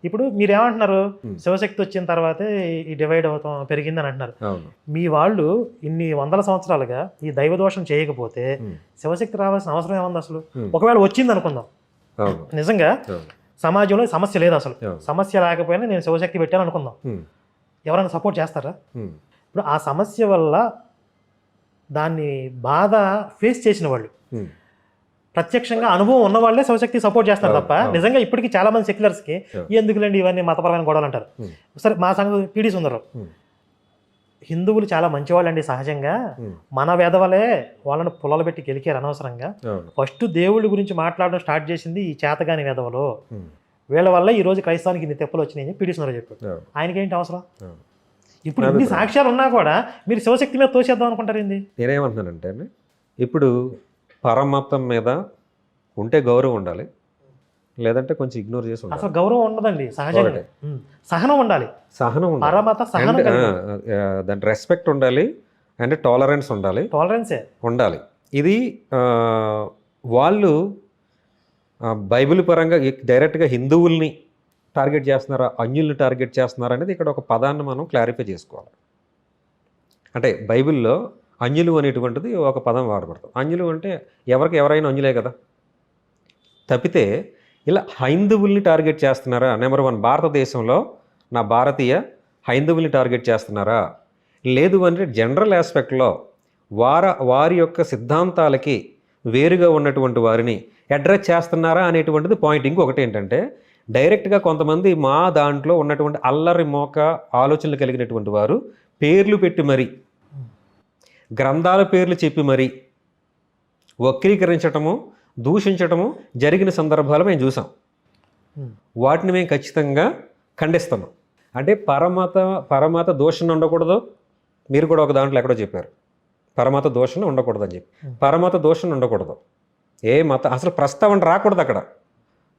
ఇప్పుడు మీరేమంటున్నారు, శివశక్తి వచ్చిన తర్వాతే ఈ డివైడ్ అవుతాం పెరిగిందని అంటున్నారు. మీ వాళ్ళు ఇన్ని వందల సంవత్సరాలుగా ఈ దైవ దోషం చేయకపోతే శివశక్తి రావాల్సిన అవసరం ఏముంది అసలు? ఒకవేళ వచ్చింది అనుకుందాం, నిజంగా సమాజంలో సమస్య లేదు, అసలు సమస్య లేకపోయినా నేను శివశక్తి పెట్టాను అనుకుందాం, ఎవరైనా సపోర్ట్ చేస్తారా? ఇప్పుడు ఆ సమస్య వల్ల దాన్ని బాధ ఫేస్ చేసిన వాళ్ళు, ప్రత్యక్షంగా అనుభవం ఉన్న వాళ్ళే శివశక్తి సపోర్ట్ చేస్తారు తప్ప నిజంగా ఇప్పటికీ చాలా మంది సెక్యులర్స్కి ఎందుకులేండి ఇవన్నీ మతపరమైన గొడవలు అంటారు. సరే, మా సంగతి పిడి సుందరం, హిందువులు చాలా మంచివాళ్ళండి సహజంగా, మన వేదవలే వాళ్ళని పుల్లలు పెట్టి గెలికారు అనవసరంగా. ఫస్ట్ దేవుళ్ళ గురించి మాట్లాడడం స్టార్ట్ చేసింది ఈ చేతగాని వేదవలు, వీళ్ళ వల్ల ఈ రోజు క్రైస్తవానికి ఇన్ని తెప్పలు వచ్చినాయని పిడి సుందరం చెప్పాడు. ఆయనకేంటి అవసరం? ఇప్పుడు ఇన్ని సాక్ష్యాలు ఉన్నా కూడా మీరు శివశక్తి మీద తోసేద్దాం అనుకుంటారు ఏంది? నేనేమంటున్నానంటే అండి, ఇప్పుడు పరమతం మీద ఉంటే గౌరవం ఉండాలి, లేదంటే కొంచెం ఇగ్నోర్ చేసి ఉండాలి. అసలు గౌరవం ఉండదండి, సహజంగా సహనం ఉండాలి. సహనం ఉండాలి, పరమత సహనం, దాని రెస్పెక్ట్ ఉండాలి, అండ్ టాలరెన్స్ ఉండాలి, టాలరెన్సే ఉండాలి. ఇది వాళ్ళు బైబిల్ పరంగా డైరెక్ట్గా హిందువుల్ని టార్గెట్ చేస్తున్నారా, అన్యుల్ని టార్గెట్ చేస్తున్నారా అనేది ఇక్కడ ఒక పదాన్ని మనం క్లారిఫై చేసుకోవాలి. అంటే బైబిల్లో అన్యులు అనేటువంటిది ఒక పదం వాడబడతాం. అన్యులు అంటే ఎవరైనా అన్యులే కదా, తప్పితే ఇలా హైందవుల్ని టార్గెట్ చేస్తున్నారా, నెంబర్ 1 భారతదేశంలో నా భారతీయ హైందవుల్ని టార్గెట్ చేస్తున్నారా, లేదు అంటే జనరల్ ఆస్పెక్ట్లో వారి యొక్క సిద్ధాంతాలకి వేరుగా ఉన్నటువంటి వారిని అడ్రస్ చేస్తున్నారా అనేటువంటిది పాయింట్. ఇంకొకటి ఏంటంటే డైరెక్ట్గా కొంతమంది మా దాంట్లో ఉన్నటువంటి అల్లరి మోక ఆలోచనలు కలిగినటువంటి వారు పేర్లు పెట్టి మరి, గ్రంథాల పేర్లు చెప్పి మరి వక్రీకరించటము, దూషించటము జరిగిన సందర్భాలు మేము చూసాం. వాటిని మేము ఖచ్చితంగా ఖండిస్తున్నాం. అంటే పరమత దూషణ ఉండకూడదు, మీరు కూడా ఒక దాంట్లో ఎక్కడో చెప్పారు పరమత దూషణ ఉండకూడదు అని చెప్పి. పరమత దూషణ ఉండకూడదు, ఏ మత అసలు ప్రస్తావన రాకూడదు అక్కడ,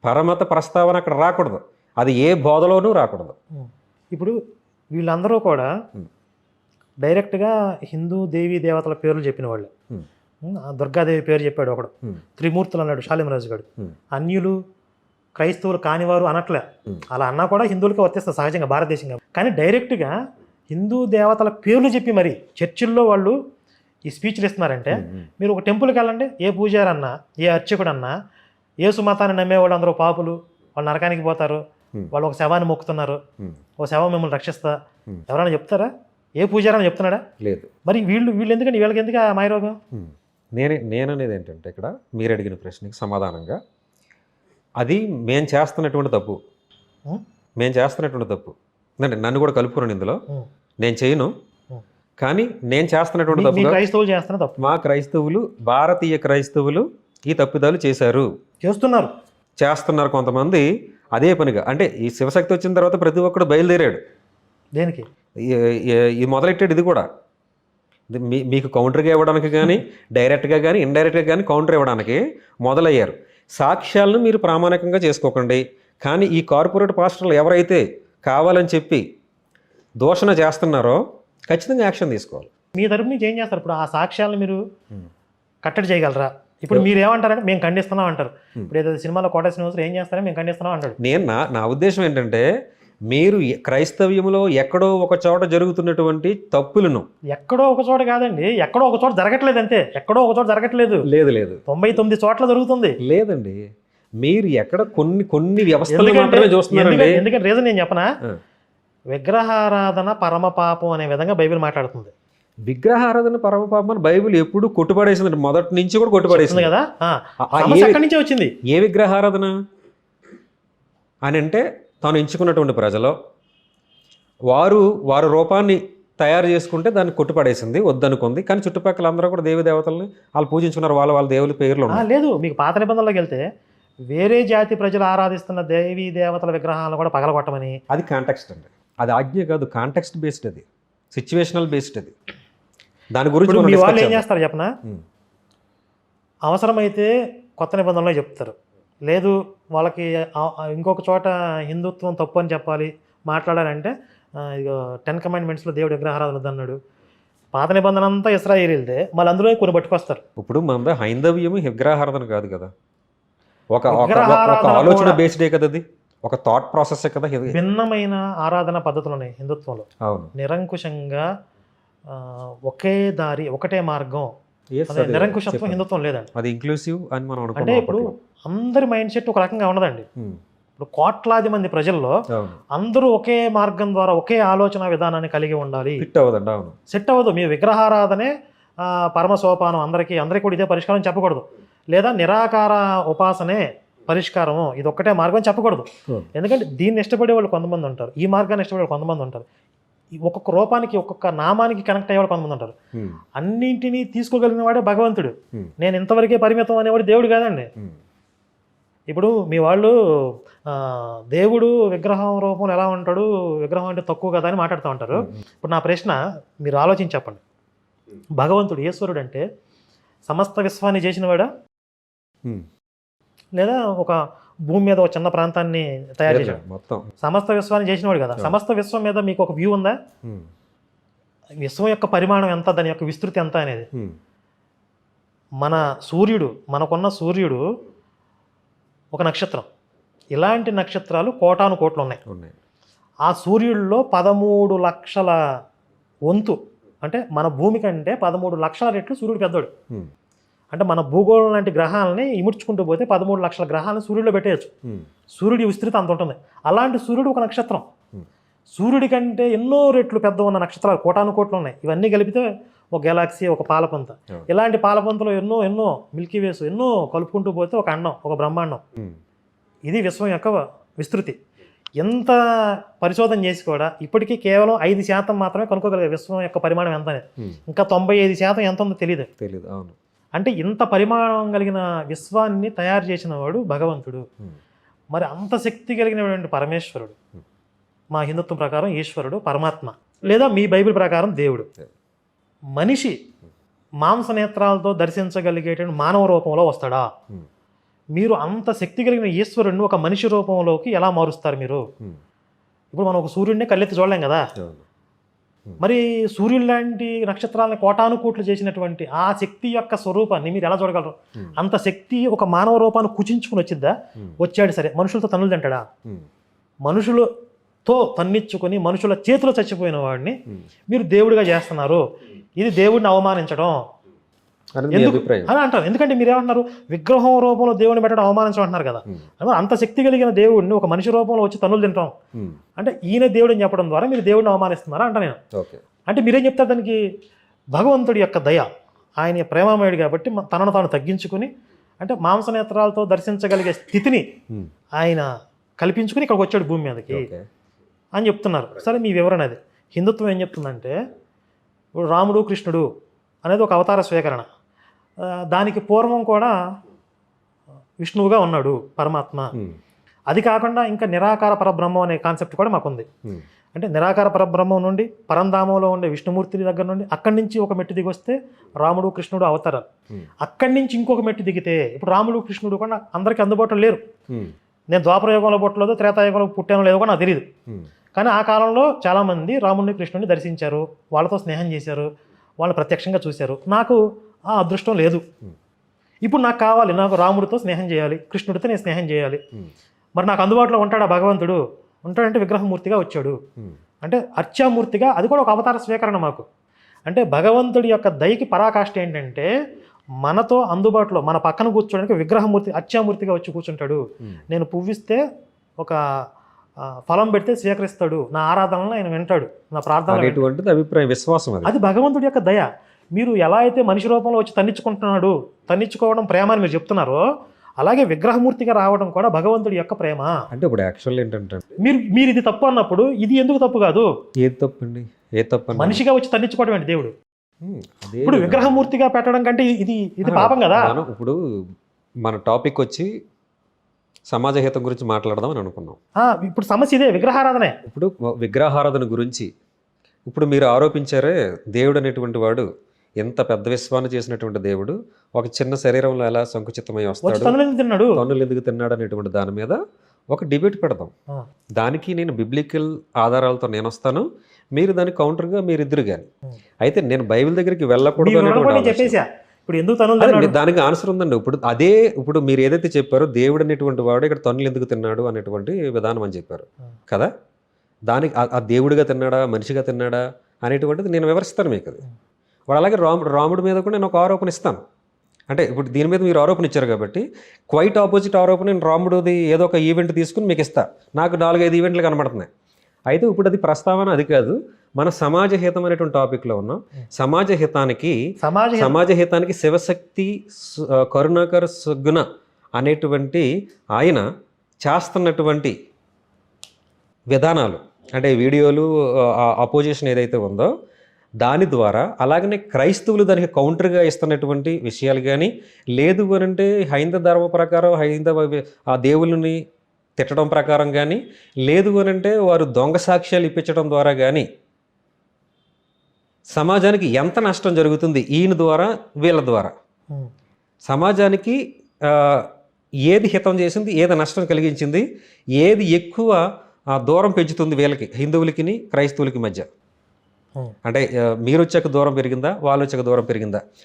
పరమత ప్రస్తావన అక్కడ రాకూడదు, అది ఏ బోధలోనూ రాకూడదు. ఇప్పుడు వీళ్ళందరూ కూడా డైరెక్ట్గా హిందూ దేవీ దేవతల పేర్లు చెప్పిన వాళ్ళు. దుర్గాదేవి పేరు చెప్పాడు ఒకడు, త్రిమూర్తులు అన్నాడు షాలిమరాజు గారు. అన్యులు క్రైస్తవులు కానివారు అనట్లే, అలా అన్నా కూడా హిందువులకి వర్తిస్తుంది సహజంగా భారతదేశంగా. కానీ డైరెక్ట్గా హిందూ దేవతల పేర్లు చెప్పి మరి చర్చిల్లో వాళ్ళు ఈ స్పీచ్లు ఇస్తున్నారంటే, మీరు ఒక టెంపుల్కి వెళ్ళండి, ఏ పూజారన్నా ఏ అర్చకుడన్నా యేసు మతాన్ని నమ్మేవాళ్ళు అందరూ పాపులు, వాళ్ళు నరకానికి పోతారు, వాళ్ళు ఒక శవాన్ని మొక్కుతున్నారు, ఒక శవం మిమ్మల్ని రక్షిస్తా, ఎవరైనా చెప్తారా? ఏ పూజారని చెప్తున్నాడా? లేదు. మరి వీళ్ళు ఎందుకండి, వీళ్ళకి ఎందుకు ఆ మాయరోగం? నేననేది ఏంటంటే ఇక్కడ మీరు అడిగిన ప్రశ్నకి సమాధానంగా, అది మేము చేస్తున్నటువంటి తప్పు అంటే నన్ను కూడా కలుపుకున్నాను ఇందులో, నేను చేయను, కానీ నేను చేస్తున్నటువంటి తప్పు క్రైస్తవులు చేస్తున్న తప్పు, మా క్రైస్తవులు భారతీయ క్రైస్తవులు ఈ తప్పిదాలు చేస్తున్నారు కొంతమంది అదే పనిగా. అంటే ఈ శివశక్తి వచ్చిన తర్వాత ప్రతి ఒక్కడు బయలుదేరాడు. దేనికి? ఇది మొదలెట్టాడు. ఇది కూడా మీకు కౌంటర్గా ఇవ్వడానికి కానీ, డైరెక్ట్గా కానీ, ఇండైరెక్ట్గా కానీ కౌంటర్ ఇవ్వడానికి మొదలయ్యారు. సాక్ష్యాలను మీరు ప్రామాణికంగా చేసుకోకండి, కానీ ఈ కార్పొరేట్ పాస్టర్లు ఎవరైతే కావాలని చెప్పి దూషణ చేస్తున్నారో ఖచ్చితంగా యాక్షన్ తీసుకోవాలి. మీ తరపు నుంచి ఏం చేస్తారు? ఇప్పుడు ఆ సాక్ష్యాలను మీరు కట్టడి చేయగలరా? ఇప్పుడు మీరు ఏమంటారంటే మేము ఖండిస్తున్నాం అంటారు. ఇప్పుడు ఏదో సినిమాలో కోట శ్రీనివాసరావు ఏం చేస్తారో మేము ఖండిస్తున్నాం అంటాడు. నా ఉద్దేశం ఏంటంటే, మీరు క్రైస్తవ్యంలో ఎక్కడో ఒక చోట జరుగుతున్నటువంటి తప్పులను, ఎక్కడో ఒక చోట కాదండి, ఎక్కడో ఒక చోట జరగట్లేదు అంతే, ఎక్కడో ఒక చోట జరగట్లేదు. లేదు 99 చోట్ల జరుగుతుంది. లేదండి, మీరు ఎక్కడ కొన్ని వ్యవస్థలు మాత్రమే చూస్తున్నారండి. ఎందుకంటే రీజన్ నేను చెప్పనా, విగ్రహారాధన పరమ పాపం అనే విధంగా బైబిల్ మాట్లాడుతుంది. విగ్రహారాధన పరమ పాపం అని బైబిల్ ఎప్పుడు కొట్టుపడేసింది, మొదటి నుంచి కూడా కొట్టుపడేసింది కదా. అక్కడి నుంచే వచ్చింది. ఏ విగ్రహారాధన అని అంటే, తాను ఎంచుకున్నటువంటి ప్రజలు వారు రూపాన్ని తయారు చేసుకుంటే దాన్ని కొట్టుపడేసింది, వద్దనుకుంది. కానీ చుట్టుపక్కల అందరూ కూడా దేవి దేవతల్ని వాళ్ళు పూజించుకున్నారు, వాళ్ళ దేవుల పేర్లు. లేదు, మీకు పాత నిబంధనలోకి వెళ్తే వేరే జాతి ప్రజలు ఆరాధిస్తున్న దేవీ దేవతల విగ్రహాలను కూడా పగలగొట్టమని. అది కాంటెక్స్ట్ అండి, అది ఆజ్ఞ కాదు, కాంటెక్స్ట్ బేస్డ్, అది సిచ్యువేషనల్ బేస్డ్. అది దాని గురించి మీ వాళ్ళు ఏం చేస్తారు చెప్పనా, అవసరమైతే కొత్త నిబంధనలో చెప్తారు, లేదు వాళ్ళకి ఇంకొక చోట హిందుత్వం తప్పు అని చెప్పాలి మాట్లాడాలంటే 10 కమాండ్మెంట్స్లో దేవుడు విగ్రహారాధన వద్దన్నాడు. పాత నిబంధన అంతా ఇశ్రాయేలీదే, మళ్ళీ అందులో కొన్ని పట్టుకొస్తారు. ఇప్పుడు మన హైందవ్యము విగ్రహారాధన కాదు కదా, ఒక ఆలోచన బేస్డే కదా అది. ఒక థాట్ ప్రాసెస్ కదా ఇది. భిన్నమైన ఆరాధన పద్ధతులు ఉన్నాయి హిందుత్వంలో. అవును. నిరంకుశంగా ఒకే దారి ఒకటే మార్గం Yes, అదే అదే నిరంకుశత్వం చెప్పాను. హిందుత్వం లేదండి. అది ఇంక్లూసివ్ అని మనం అంటే అనుకున్నాం ఇప్పుడు అప్పట్లో. అందరి మైండ్ సెట్ ఒక రకంగా ఉన్నదండి. ఉమ్, ఇప్పుడు కోట్లాది మంది ప్రజల్లో అవును. అందరూ ఒకే మార్గం ద్వారా ఒకే ఆలోచన విధానాన్ని కలిగి ఉండాలి. ఫిట్ అవ్వదండి. అవును. సెట్ అవ్వదు. మీ విగ్రహారాధనే పరమ సోపానం, అందరికీ కూడా ఇదే పరిష్కారం చెప్పకూడదు. లేదా నిరాకార ఉపాసనే పరిష్కారము, ఇది ఒక్కటే మార్గం చెప్పకూడదు. Hmm. ఎందుకంటే దీన్ని ఇష్టపడే వాళ్ళు కొంతమంది ఉంటారు, ఈ మార్గాన్ని ఇష్టపడే వాళ్ళు కొంతమంది ఉంటారు, ఈ ఒక్కొక్క రూపానికి ఒక్కొక్క నామానికి కనెక్ట్ అయ్యే వాళ్ళు కొంతమంది ఉంటారు. ఉమ్, అన్నింటినీ తీసుకోగలిగిన వాడే భగవంతుడు. ఉమ్, నేను ఇంతవరకే పరిమితం అనేవాడు దేవుడు కాదండి. ఉమ్, ఇప్పుడు మీ వాళ్ళు దేవుడు విగ్రహం రూపంలో ఎలా ఉంటాడు, విగ్రహం అంటే తక్కువ కదా అని మాట్లాడుతూ ఉంటారు. ఇప్పుడు నా ప్రశ్న మీరు ఆలోచించి చెప్పండి. భగవంతుడు ఈశ్వరుడు అంటే సమస్త విశ్వాన్ని చేసినవాడా, ఉమ్. లేదా ఒక భూమి మీద ఒక చిన్న ప్రాంతాన్ని తయారు చేశాడు? మొత్తం. సమస్త విశ్వాన్ని చేసినవాడు కదా. సమస్త విశ్వం మీద మీకు ఒక వ్యూ ఉందా? ఉమ్, విశ్వం యొక్క పరిమాణం ఎంత, దాని యొక్క విస్తృతి ఎంత అనేది. ఉమ్, మన సూర్యుడు, మనకున్న సూర్యుడు ఒక నక్షత్రం. ఇలాంటి నక్షత్రాలు కోటాను కోట్లు ఉన్నాయి. ఉన్నాయి. ఆ సూర్యుడిలో 13 లక్షల వంతు, అంటే మన భూమి కంటే 13 లక్షల రెట్లు సూర్యుడు పెద్దోడు. ఉమ్, అంటే మన భూగోళం లాంటి గ్రహాలని ఇముడ్చుకుంటూ పోతే 13 లక్షల గ్రహాలను సూర్యుడిలో పెట్టేయచ్చు. ఉమ్, సూర్యుడి విస్తృతి అంత ఉంటుంది. అలాంటి సూర్యుడు ఒక నక్షత్రం. ఉమ్, సూర్యుడి కంటే ఎన్నో రెట్లు పెద్ద ఉన్న నక్షత్రాలు కోటాను కోట్లు ఉన్నాయి. ఇవన్నీ కలిపితే ఒక గెలాక్సీ, ఒక పాలపంత. అవును. ఇలాంటి ఇలాంటి పాలపంతలో ఎన్నో ఎన్నో మిల్కీవేస్, ఎన్నో కలుపుకుంటూ పోతే ఒక అండం, ఒక బ్రహ్మాండం. ఉమ్, ఇది విశ్వం యొక్క విస్తృతి. ఎంత పరిశోధన చేసి కూడా ఇప్పటికీ కేవలం 5% మాత్రమే కనుక్కోగలిగారు విశ్వం యొక్క పరిమాణం ఎంత అనేది. ఉమ్. ఇంకా 95% ఎంత ఉందో తెలియదు. తెలీదు. అవును. అంటే ఇంత పరిమాణం కలిగిన విశ్వాన్ని తయారు చేసిన వాడు భగవంతుడు. ఉమ్, మరి అంత శక్తి కలిగినటువంటి పరమేశ్వరుడు, మా హిందుత్వం ప్రకారం ఈశ్వరుడు పరమాత్మ, లేదా మీ బైబిల్ ప్రకారం దేవుడు. మనిషి మాంస నేత్రాలతో దర్శించగలిగేటువంటి మానవ రూపంలో వస్తాడా? ఉమ్, మీరు అంత శక్తి కలిగిన ఈశ్వరుడిని ఒక మనిషి రూపంలోకి ఎలా మారుస్తారు మీరు? ఉమ్, ఇప్పుడు మనం ఒక సూర్యుడిని కళ్ళెత్తి చూడలేం కదా. అవును. మరి సూర్యుడు లాంటి నక్షత్రాలను కోటాను కోట్లు చేసినటువంటి ఆ శక్తి యొక్క స్వరూపాన్ని మీరు ఎలా చూడగలరు? ఉమ్, అంత శక్తి ఒక మానవ రూపాన్ని కుచించుకుని వచ్చిద్దా? ఉమ్, వచ్చాడు సరే, మనుషులతో తన్నులు తింటాడా? ఉమ్, మనుషులతో తన్నిచ్చుకొని మనుషుల చేతిలో చచ్చిపోయిన వాడిని ఉమ్. మీరు దేవుడిగా చేస్తున్నారు. ఇది దేవుడిని అవమానించడం అనేది మీ ఎందుకు అభిప్రాయం. అని అంటారు. ఎందుకంటే మీరేమంటున్నారు, విగ్రహం రూపంలో దేవుడిని పెట్టడం అవమానించడం అంటున్నారు కదా. ఉమ్, మరి అంత శక్తి కలిగిన దేవుడిని ఒక మనిషి రూపంలో వచ్చి తన్నులు తింటాం ఉమ్, అంటే ఈయన దేవుడు అని చెప్పడం ద్వారా మీరు దేవుడిని అవమానిస్తున్నారా అంట నేను. ఓకే. అంటే మీరేం చెప్తారు దానికి? భగవంతుడి యొక్క దయ, ఆయన ప్రేమమయుడు కాబట్టి తనను తాను తగ్గించుకుని, అంటే మాంసనేత్రాలతో దర్శించగలిగే స్థితిని ఉమ్, ఆయన కల్పించుకుని ఇక్కడికి వచ్చాడు భూమి మీదకి ఓకే. అని చెప్తున్నారు. సరే, మీ వివరణ అది. హిందుత్వం ఏం చెప్తుందంటే ఇప్పుడు రాముడు కృష్ణుడు అనేది ఒక అవతార స్వీకరణ. దానికి పూర్వం కూడా విష్ణువుగా ఉన్నాడు పరమాత్మ. ఉమ్, అది కాకుండా ఇంకా నిరాకార పరబ్రహ్మం అనే కాన్సెప్ట్ కూడా మాకుంది. ఉమ్, అంటే నిరాకార పరబ్రహ్మం నుండి పరంధామంలో ఉండే విష్ణుమూర్తి దగ్గర నుండి అక్కడి నుంచి ఒక మెట్టు దిగి వస్తే రాముడు కృష్ణుడు అవతారాలు. ఉమ్, అక్కడి నుంచి ఇంకొక మెట్టు దిగితే ఇప్పుడు రాముడు కృష్ణుడు కూడా అందరికీ అందుబాటులో లేరు. ఉమ్, నేను ద్వాపరయుగంలో పుట్టలేదు, త్రేతాయుగంలో పుట్టానో లేదో కూడా నాకు తెలియదు. ఉమ్, కానీ ఆ కాలంలో చాలామంది రాముడిని కృష్ణుడిని దర్శించారు, వాళ్ళతో స్నేహం చేశారు, వాళ్ళు ప్రత్యక్షంగా చూశారు. నాకు ఆ అదృష్టం లేదు. ఉమ్, ఇప్పుడు నాకు కావాలి, నాకు రాముడితో స్నేహం చేయాలి, కృష్ణుడితో నేను స్నేహం చేయాలి. ఉమ్, మరి నాకు అందుబాటులో ఉంటాడా భగవంతుడు? ఉంటాడంటే విగ్రహమూర్తిగా వచ్చాడు. ఉమ్, అంటే అర్చామూర్తిగా, అది కూడా ఒక అవతార స్వీకరణ మాకు. అంటే భగవంతుడి యొక్క దయకి పరాకాష్ఠ ఏంటంటే మనతో అందుబాటులో మన పక్కన కూర్చోడానికి విగ్రహమూర్తి అర్చామూర్తిగా వచ్చి కూర్చుంటాడు. ఉమ్, నేను పువ్విస్తే ఒక ఫలం పెడితే స్వీకరిస్తాడు, నా ఆరాధనలు ఆయన వింటాడు, నా ప్రార్థన. అనేటువంటిది అభిప్రాయం, విశ్వాసం అది. అది భగవంతుడి యొక్క దయ. మీరు ఎలా అయితే మనిషి రూపంలో వచ్చి తన్నించుకుంటున్నాడు, తన్నించుకోవడం ప్రేమ అని మీరు చెప్తున్నారో, అలాగే విగ్రహమూర్తిగా రావడం కూడా భగవంతుడి యొక్క ప్రేమ. అంటే ఇప్పుడు యాక్చువల్ ఏంటంటే మీరు ఇది తప్పు అన్నప్పుడు ఇది ఎందుకు తప్పు కాదు? ఏది తప్పండి? ఏ తప్పండి? మనిషిగా వచ్చి తన్నించుకోవడం ఏంటి దేవుడు? అదే ఇప్పుడు విగ్రహమూర్తిగా పెట్టడం కంటే ఇది పాపం కదా. మనం ఇప్పుడు మన టాపిక్ వచ్చి సమాజ హితం గురించి మాట్లాడదాం అని అనుకున్నాం. ఇప్పుడు సమస్య ఇదే, విగ్రహారాధనే. ఇప్పుడు విగ్రహారాధన గురించి ఇప్పుడు మీరు ఆరోపించారే, దేవుడు అనేటువంటి వాడు ఎంత పెద్ద విశ్వాన్ని చేసినటువంటి దేవుడు ఒక చిన్న శరీరంలో ఎలా సంకుచితమై వచ్చి వస్తాడు, తన్నులు తిన్నాడు, తన్నులు ఎందుకు తిన్నాడు అనేటువంటి దాని మీద ఒక డిబేట్ పెడదాం. దానికి నేను బిబ్లికల్ ఆధారాలతో నేను వస్తాను, మీరు దానికి కౌంటర్గా మీరిద్దరు కానీ. అయితే నేను బైబిల్ దగ్గరికి వెళ్ళకూడదు నేను అనేటువంటి చెప్పేసా, ఇప్పుడు ఎందుకు తను అదే దానికి ఆన్సర్ ఉందండి. ఇప్పుడు మీరు ఏదైతే చెప్పారో దేవుడు అనేటువంటి వాడు ఇక్కడ తన్నులు ఎందుకు తిన్నాడు అనేటువంటి విధానం అని చెప్పారు కదా. దానికి ఆ దేవుడిగా తిన్నాడా మనిషిగా తిన్నాడా అనేటువంటిది నేను వివరిస్తాను మీకు. అది వాడు అలాగే రాముడి మీద కూడా నేను ఒక ఆరోపణ ఇస్తాను. అంటే ఇప్పుడు దీని మీద మీరు ఆరోపణ ఇచ్చారు కాబట్టి క్వైట్ ఆపోజిట్ ఆరోపణ నేను రాముడిది ఏదో ఒక ఈవెంట్ తీసుకుని మీకు ఇస్తా. నాకు 4-5 ఈవెంట్లు కనబడుతున్నాయి. అయితే ఇప్పుడు అది ప్రస్తావన అది కాదు, మన సమాజ హితం అనేటువంటి టాపిక్లో ఉన్నాం. సమాజ హితానికి శివశక్తి కరుణాకర్ సుగ్గుణ అనేటువంటి ఆయన చేస్తున్నటువంటి విధానాలు అంటే వీడియోలు అపోజిషన్ ఏదైతే ఉందో దాని ద్వారా, అలాగనే క్రైస్తవులు దానికి కౌంటర్గా ఇస్తున్నటువంటి విషయాలు కానీ, లేదు అని అంటే హైందవ ధర్మ ప్రకారం ఆ దేవుళ్ళని తిట్టడం ప్రకారం కానీ, లేదు అని అంటే వారు దొంగ సాక్ష్యాలు ఇప్పించడం ద్వారా కానీ సమాజానికి ఎంత నష్టం జరుగుతుంది ఈయన ద్వారా వీళ్ళ ద్వారా. సమాజానికి ఏది హితం చేసింది, ఏది నష్టం కలిగించింది, ఏది ఎక్కువ దూరం పెంచుతుంది వీళ్ళకి, హిందువులకి క్రైస్తవులకి మధ్య. అంటే మీరు వచ్చాక దూరం పెరిగిందా, వాళ్ళు వచ్చాక దూరం పెరిగిందా,